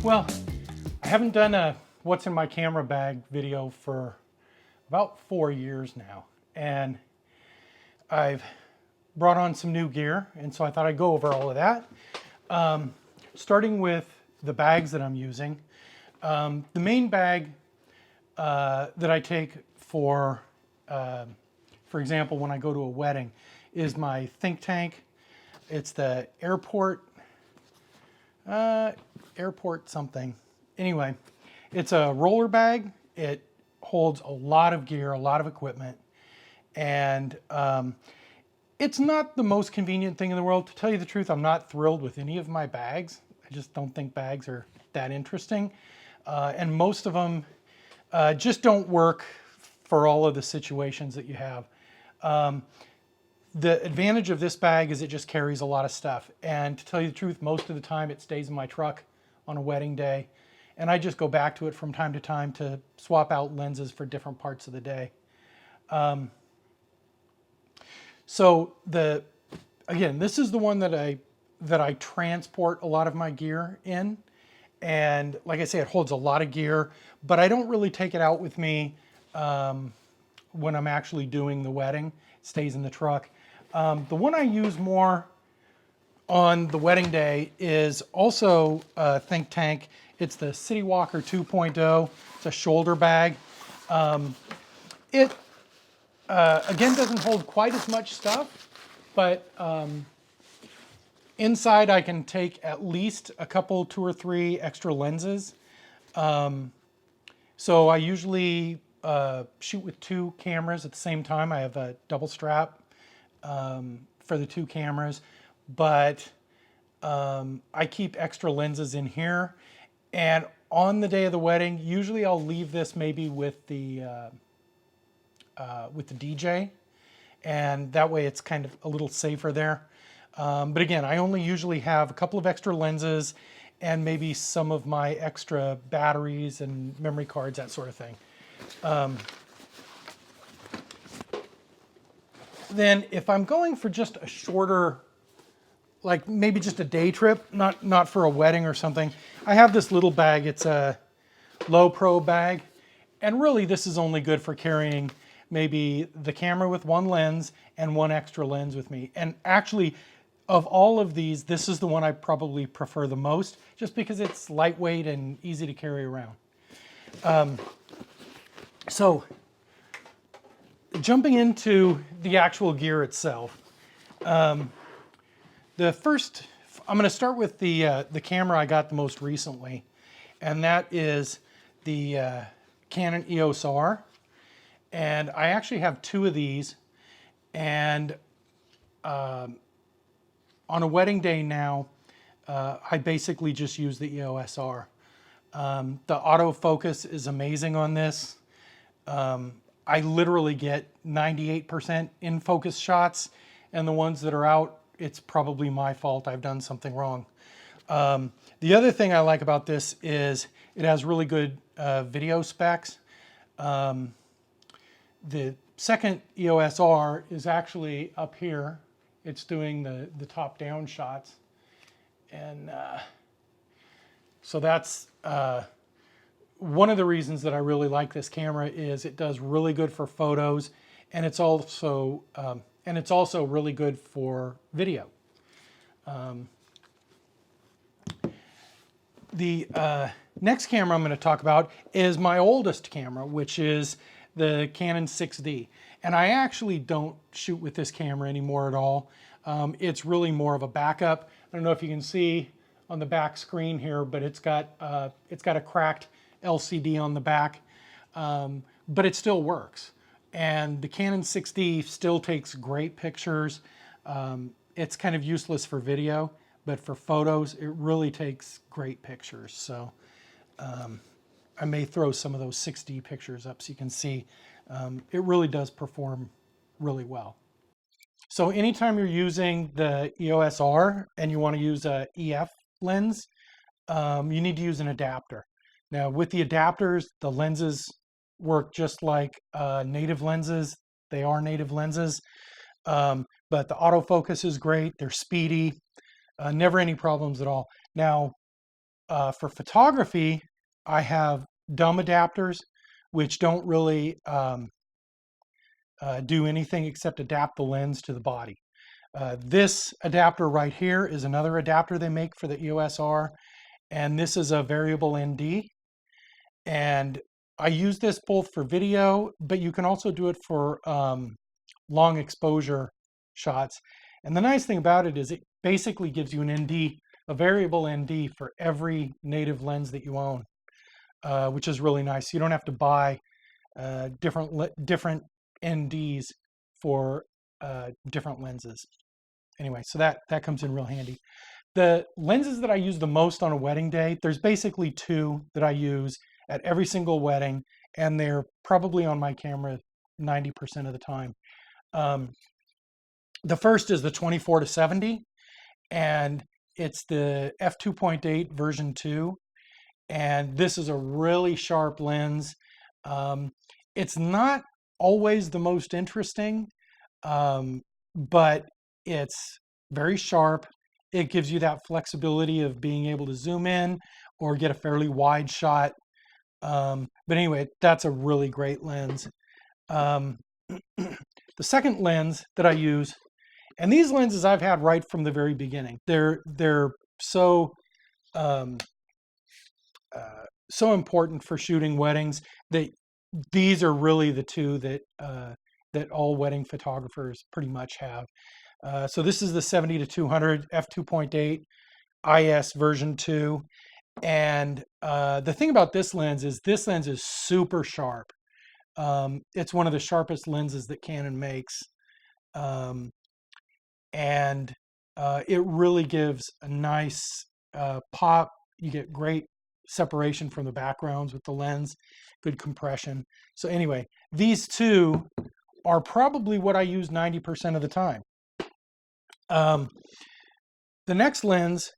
Well, I haven't done a what's in my camera bag video for about 4 years now, and I've brought on some new gear, and so I thought I'd go over all of that. Starting with the bags that I'm using. The main bag that I take for example, when I go to a wedding, is my think tank. It's the airport something. Anyway, it's a roller bag. It holds a lot of gear, a lot of equipment, and it's not the most convenient thing in the world. To tell you the truth, I'm not thrilled with any of my bags. I just don't think bags are that interesting, and most of them just don't work for all of the situations that you have. The advantage of this bag is it just carries a lot of stuff, and to tell you the truth, most of the time it stays in my truck on a wedding day, and I just go back to it from time to time to swap out lenses for different parts of the day. So again, this is the one that I transport a lot of my gear in, and like I say, it holds a lot of gear, but I don't really take it out with me when I'm actually doing the wedding. It stays in the truck. The one I use more on the wedding day is also a think tank. It's the City Walker 2.0. It's a shoulder bag. It again doesn't hold quite as much stuff, but inside I can take at least a couple, 2 or 3 extra lenses. So I usually shoot with 2 cameras at the same time. I have a double strap for the 2 cameras, but I keep extra lenses in here. And on the day of the wedding, usually I'll leave this maybe with the DJ, and that way it's kind of a little safer there. But again, I only usually have a couple of extra lenses and maybe some of my extra batteries and memory cards, that sort of thing. Then if I'm going for just a shorter, like maybe just a day trip, not for a wedding or something, I have this little bag. It's a low pro bag, and really this is only good for carrying maybe the camera with 1 lens and 1 extra lens with me. And actually, of all of these, this is the one I probably prefer the most, just because it's lightweight and easy to carry around. So jumping into the actual gear itself, the first, I'm going to start with the camera I got the most recently, and that is the Canon EOS R. And I actually have 2 of these, and on a wedding day now, I basically just use the EOS R. The autofocus is amazing on this. I literally get 98% in focus shots, and the ones that are out, it's probably my fault. I've done something wrong. The other thing I like about this is it has really good video specs. The second EOS R is actually up here. It's doing the top-down shots, and so that's one of the reasons that I really like this camera. Is it does really good for photos, and it's also really good for video. The next camera I'm going to talk about is my oldest camera, which is the Canon 6D. And I actually don't shoot with this camera anymore at all. It's really more of a backup. I don't know if you can see on the back screen here, but it's got a cracked LCD on the back, but it still works. And the Canon 6D still takes great pictures. It's kind of useless for video, but for photos, it really takes great pictures. So I may throw some of those 6D pictures up so you can see it really does perform really well. So anytime you're using the EOS R and you want to use a EF lens, you need to use an adapter. Now with the adapters, the lenses work just like native lenses. They are native lenses, but the autofocus is great. They're speedy, never any problems at all. Now For photography, I have dumb adapters, which don't really do anything except adapt the lens to the body. This adapter right here is another adapter they make for the EOS R, and this is a variable ND. And I use this both for video, but you can also do it for long exposure shots. And the nice thing about it is it basically gives you an ND, a variable ND for every native lens that you own, which is really nice. You don't have to buy different NDs for different lenses. Anyway, so that comes in real handy. The lenses that I use the most on a wedding day, there's basically two that I use at every single wedding, and they're probably on my camera 90% of the time. The first is the 24-70, and it's the f2.8 version 2, and this is a really sharp lens. It's not always the most interesting, but it's very sharp. It gives you that flexibility of being able to zoom in or get a fairly wide shot. But anyway, that's a really great lens. The second lens that I use, and these lenses I've had right from the very beginning. They're so so important for shooting weddings that these are really the two that that all wedding photographers pretty much have. So this is the 70-200 f2.8 IS version 2. And the thing about this lens is super sharp. It's one of the sharpest lenses that Canon makes. And it really gives a nice pop. You get great separation from the backgrounds with the lens, good compression. So anyway, these two are probably what I use 90% of the time. The next lens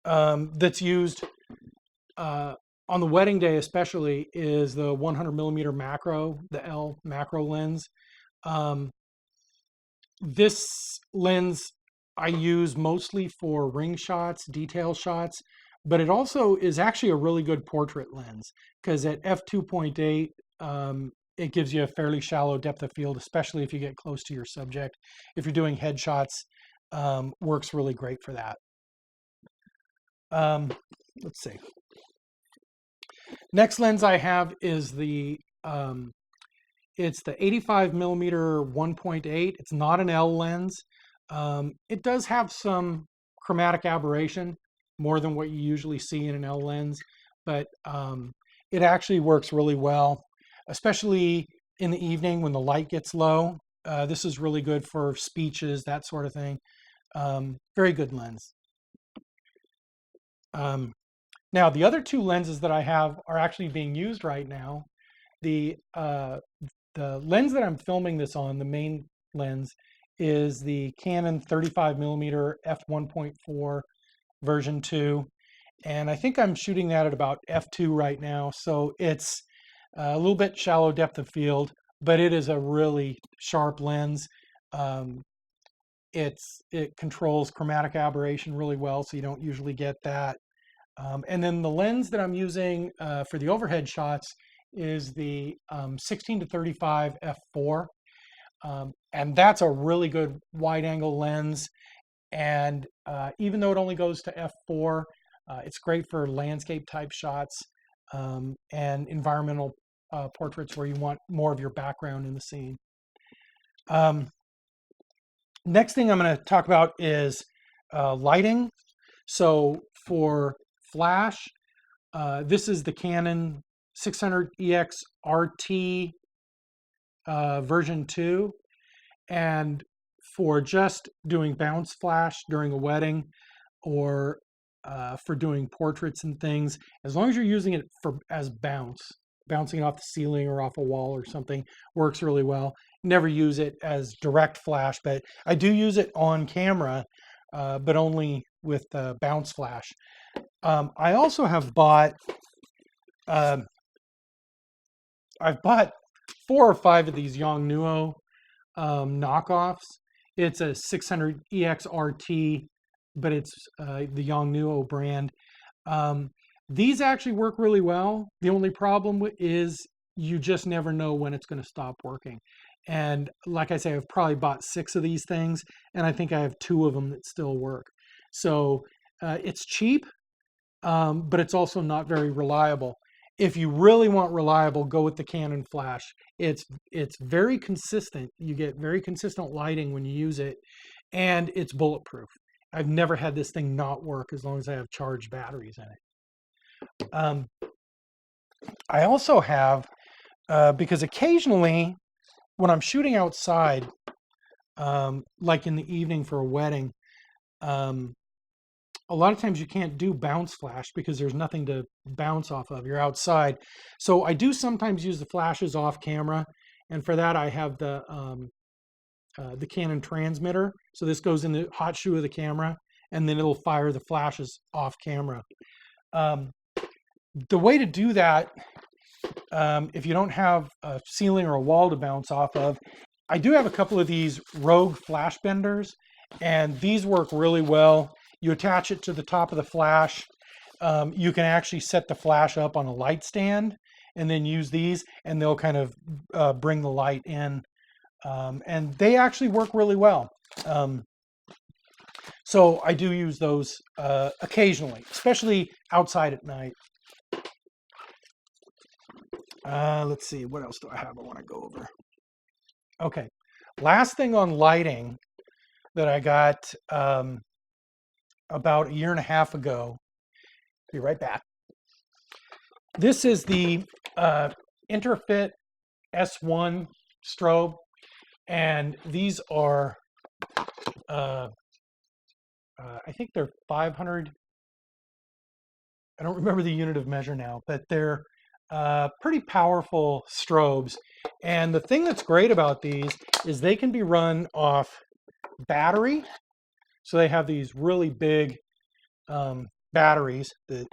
that's used on the wedding day especially is the 100mm macro, the L macro lens. This lens I use mostly for ring shots, detail shots, but it also is actually a really good portrait lens because at f2.8 it gives you a fairly shallow depth of field, especially if you get close to your subject. If you're doing headshots, works really great for that. Let's see. Next lens I have is the it's the 85mm 1.8. It's not an L lens. It does have some chromatic aberration, more than what you usually see in an L lens, but it actually works really well, especially in the evening when the light gets low. This is really good for speeches, that sort of thing. Very good lens. Now, the other two lenses that I have are actually being used right now. The lens that I'm filming this on, the main lens, is the Canon 35mm f1.4 version 2. And I think I'm shooting that at about f2 right now. So it's a little bit shallow depth of field, but it is a really sharp lens. It controls chromatic aberration really well, so you don't usually get that. And then the lens that I'm using for the overhead shots is the 16-35 f4. And that's a really good wide angle lens. And even though it only goes to f4, it's great for landscape type shots and environmental portraits where you want more of your background in the scene. Next thing I'm going to talk about is lighting. So for flash, this is the Canon 600EX RT version 2. And for just doing bounce flash during a wedding or for doing portraits and things, as long as you're using it as bouncing it off the ceiling or off a wall or something, works really well. Never use it as direct flash, but I do use it on camera, but only with bounce flash. I also have bought, I've bought 4 or 5 of these Yongnuo knockoffs. It's a 600EX RT, but it's the Yongnuo brand. These actually work really well. The only problem is you just never know when it's going to stop working. And like I say, I've probably bought 6 of these things, and I think I have 2 of them that still work. So it's cheap, but it's also not very reliable. If you really want reliable, go with the Canon flash. It's very consistent. You get very consistent lighting when you use it, and it's bulletproof. I've never had this thing not work as long as I have charged batteries in it. I also have, because occasionally when I'm shooting outside, like in the evening for a wedding, a lot of times you can't do bounce flash because there's nothing to bounce off of. You're outside. So I do sometimes use the flashes off camera. And for that, I have the Canon transmitter. So this goes in the hot shoe of the camera, and then it'll fire the flashes off camera. The way to do that, if you don't have a ceiling or a wall to bounce off of, I do have a couple of these Rogue flash benders, and these work really well. You attach it to the top of the flash. You can actually set the flash up on a light stand and then use these, and they'll kind of bring the light in. And they actually work really well. So I do use those occasionally, especially outside at night. Let's see, what else do I have I want to go over? Okay, last thing on lighting that I got about 1.5 years ago. Be right back. This is the Interfit S1 strobe, and these are, I think they're 500. I don't remember the unit of measure now, but they're pretty powerful strobes. And the thing that's great about these is they can be run off battery. So they have these really big batteries that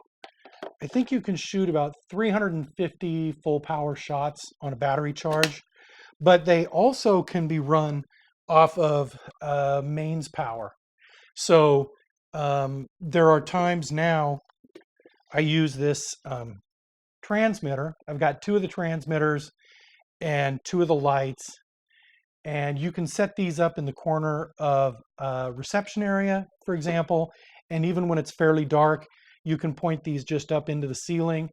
I think you can shoot about 350 full power shots on a battery charge, but they also can be run off of mains power. So there are times now I use this transmitter. I've got 2 of the transmitters and 2 of the lights, and you can set these up in the corner of a reception area, for example, and even when it's fairly dark, you can point these just up into the ceiling,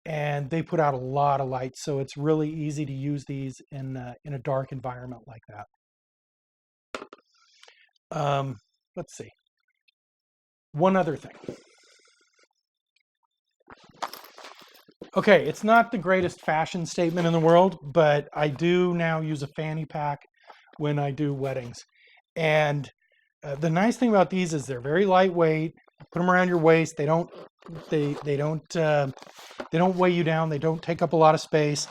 and they put out a lot of light, so it's really easy to use these in a dark environment like that. Let's see. One other thing. Okay, it's not the greatest fashion statement in the world, but I do now use a fanny pack when I do weddings. And the nice thing about these is they're very lightweight. Put them around your waist. They don't weigh you down. They don't take up a lot of space,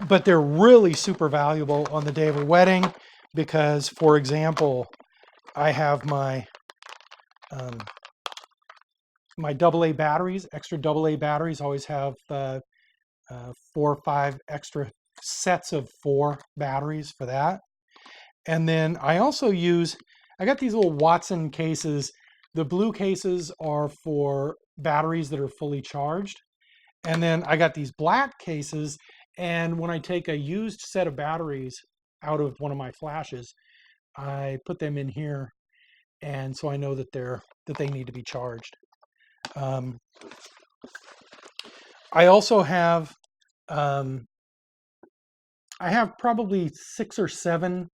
but they're really super valuable on the day of a wedding because, for example, I have my my AA batteries, extra AA batteries. Always have 4 or 5 extra sets of 4 batteries for that. And then I also I got these little Watson cases. The blue cases are for batteries that are fully charged. And then I got these black cases, and when I take a used set of batteries out of one of my flashes, I put them in here, and so I know that they need to be charged. I also have I have probably 6 or 7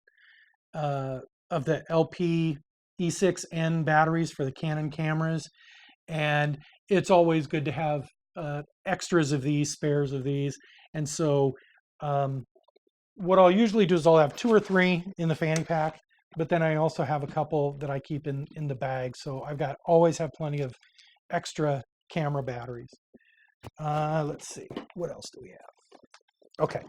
of the LP E6N batteries for the Canon cameras, and it's always good to have extras of these, spares of these. And so what I'll usually do is I'll have 2 or 3 in the fanny pack, but then I also have a couple that I keep in the bag. So I've always have plenty of extra camera batteries. Let's see, what else do we have? Okay.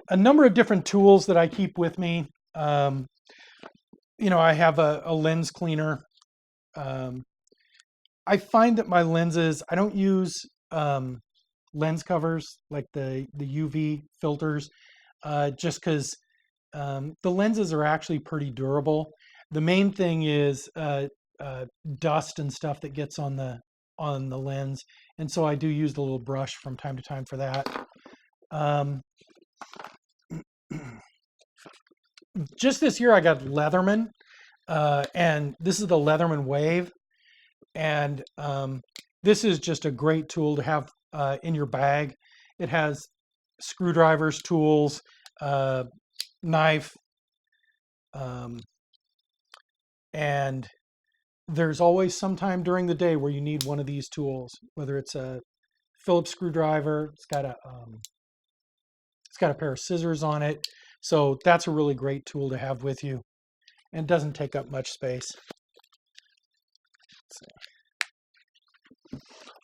A number of different tools that I keep with me. I have a lens cleaner. I find that my lenses, I don't use lens covers like the UV filters, just because the lenses are actually pretty durable. The main thing is dust and stuff that gets on the lens, and so I do use the little brush from time to time for that. Just this year I got Leatherman, and this is the Leatherman Wave, and this is just a great tool to have in your bag. It has screwdrivers, tools, knife, and there's always some time during the day where you need one of these tools, whether it's a Phillips screwdriver, it's got a pair of scissors on it. So that's a really great tool to have with you, and it doesn't take up much space.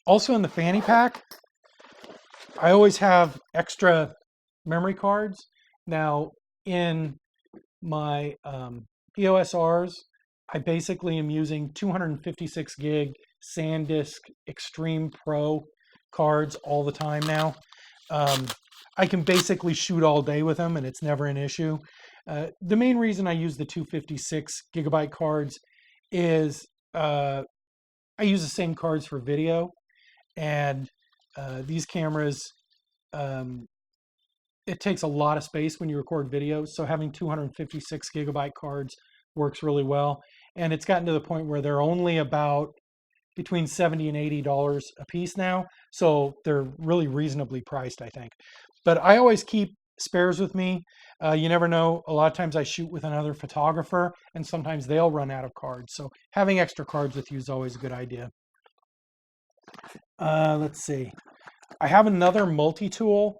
Also in the fanny pack, I always have extra memory cards. Now in my EOS Rs, I basically am using 256 gig SanDisk Extreme Pro cards all the time now. I can basically shoot all day with them and it's never an issue. The main reason I use the 256 gigabyte cards is I use the same cards for video, and these cameras, it takes a lot of space when you record videos, so having 256 gigabyte cards works really well. And it's gotten to the point where they're only about between $70 and $80 a piece now, so they're really reasonably priced, I think. But I always keep spares with me. You never know. A lot of times I shoot with another photographer, and sometimes they'll run out of cards. So having extra cards with you is always a good idea. Let's see. I have another multi-tool,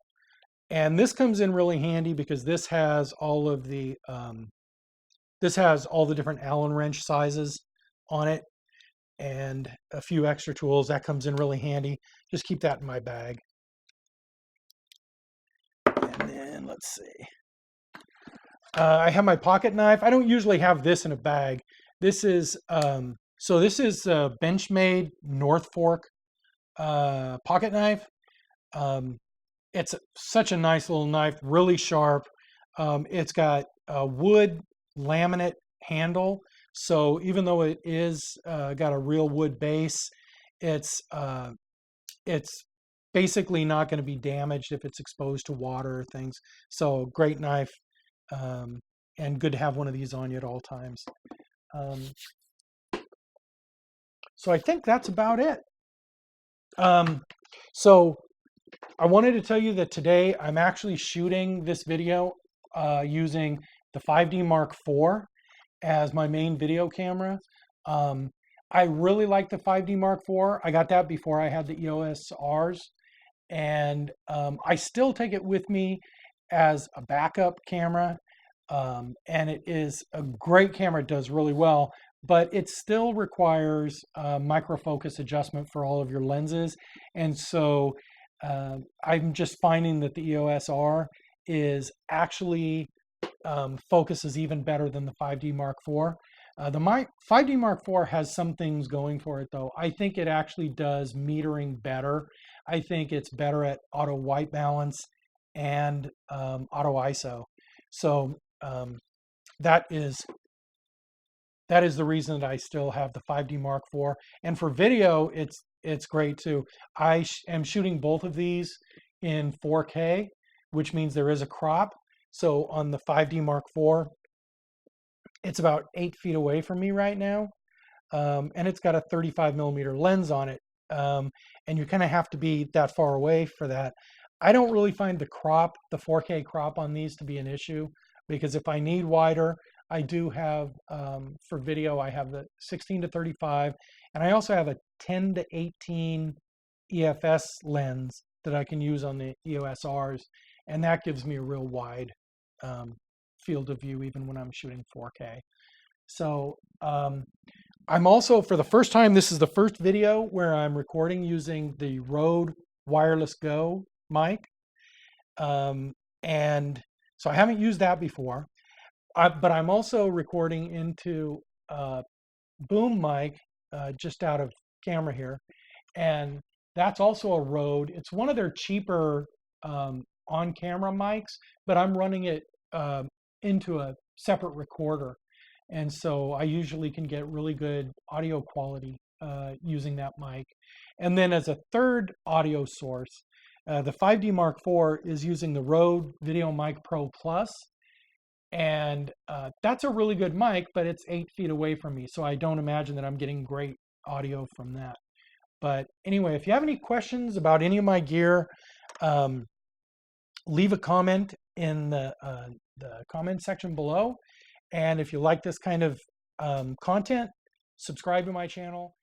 and this comes in really handy because this has all of the different Allen wrench sizes on it, and a few extra tools. That comes in really handy. Just keep that in my bag. And then let's see. I have my pocket knife. I don't usually have this in a bag. This is this is a Benchmade North Fork pocket knife. It's such a nice little knife, really sharp. It's got a wood laminate handle, so even though it is got a real wood base, it's basically not going to be damaged if it's exposed to water or things. So great knife, and good to have one of these on you at all times. So I think that's about it. So I wanted to tell you that today I'm actually shooting this video using the 5D Mark IV as my main video camera. I really like the 5D Mark IV. I got that before I had the EOS Rs, and I still take it with me as a backup camera, and it is a great camera. It does really well, but it still requires micro focus adjustment for all of your lenses, and so I'm just finding that the EOS R is actually focuses even better than the 5D Mark IV. The 5D Mark IV has some things going for it, though. I think it actually does metering better. I think it's better at auto white balance and auto ISO. So that is the reason that I still have the 5D Mark IV. And for video, it's great too. I am shooting both of these in 4K, which means there is a crop. So on the 5D Mark IV, it's about 8 feet away from me right now, and it's got a 35 millimeter lens on it, and you kind of have to be that far away for that. I don't really find the 4K crop on these to be an issue, because if I need wider, I do have, for video, I have the 16 to 35, and I also have a 10 to 18 EFS lens that I can use on the EOS Rs, and that gives me a real wide field of view even when I'm shooting 4K. So I'm also, for the first time, this is the first video where I'm recording using the Rode Wireless Go mic, and so I haven't used that before, but I'm also recording into a boom mic just out of camera here, and that's also a Rode. It's one of their cheaper on-camera mics, but I'm running it into a separate recorder, And so I usually can get really good audio quality using that mic. And then as a third audio source, the 5D Mark IV is using the Rode Video Mic Pro Plus. And that's a really good mic, but it's 8 feet away from me. So I don't imagine that I'm getting great audio from that. But anyway, if you have any questions about any of my gear, leave a comment in the comment section below. And if you like this kind of content, subscribe to my channel.